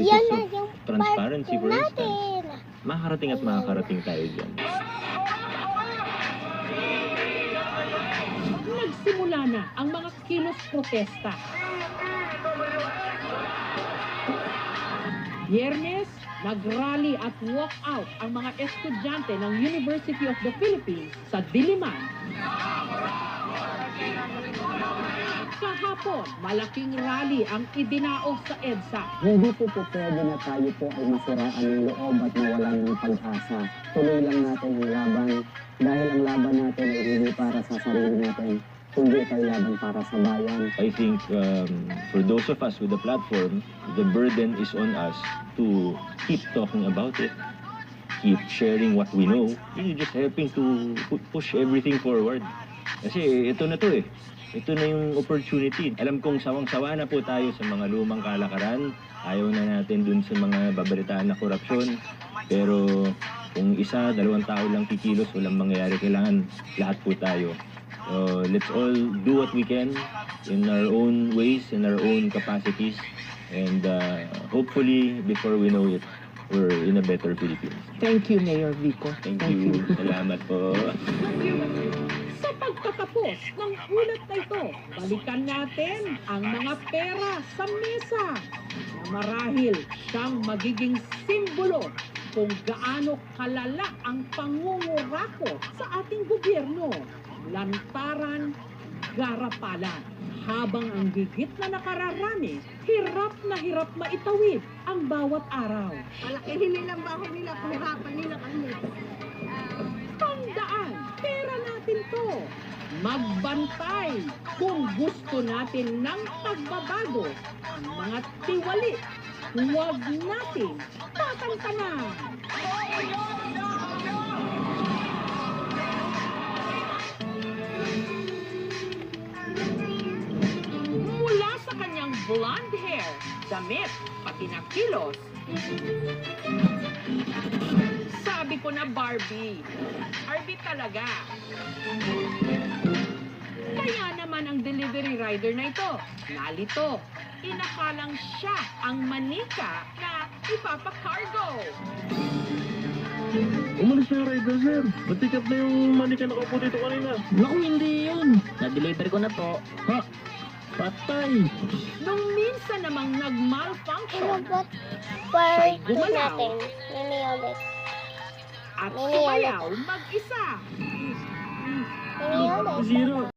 basis of yung transparency, for barko instance. natin. Makakarating at makakarating tayo dyan. Nagsimula na ang mga kilos protesta. Biyernes, nagrally at walkout ang mga estudyante ng University of the Philippines sa Diliman. Kahapon, malaking rally ang idinaos sa EDSA. Hindi po pwede na tayo po ay masiraan ng loob at mawalan ng pag-asa. Tuloy lang natin ang laban dahil ang laban natin ay hindi para sa sarili natin, kundi ito'y laban para sa bayan. I think for those of us with the platform, the burden is on us to keep talking about it, keep sharing what we know, just helping to push everything forward. Kasi ito na to eh. Ito na yung opportunity. Alam kong sawang-sawa na po tayo sa mga lumang kalakaran. Ayaw na natin dun sa mga babalitaan na korupsyon. Pero kung isa, dalawang tao lang kikilos, walang mangyayari. Kailangan lahat po tayo. Let's all do what we can in our own ways, in our own capacities. And hopefully, before we know it, we're in a better Philippines. Thank you, Mayor Vico. Thank you. Salamat po. Sa pagtatapos ng ulat na ito, balikan natin ang mga pera sa mesa na marahil siyang magiging simbolo kung gaano kalala ang pangungurako sa ating gobyerno. Lantaran, garapalan. Habang ang gigit na nakararami, hirap maitawid ang bawat araw. Malakihin nilang bahay nila, pahirapan nila kami. Tandaan, pera natin to. Magbantay kung gusto natin ng pagbabago. Ang mga tiwali, huwag natin tatantanan. Mula sa kanyang blonde hair, damit, pati na kilos, sabi ko na Barbie. Barbie talaga. Kaya naman ang delivery rider na ito, nalito. Inakalang siya ang manika na ipapakargo. Umalis na yung rider, sir. Matikat na yung manika na kaupo dito kanina. Naku, hindi yun. Na-deliver ko na po. Ha? Patay! Nung minsan namang nag-malfunction Inubot part Gumalaw. natin. Mini ulit. at Mini sumayaw mag-isa. Mini ulit. Zero.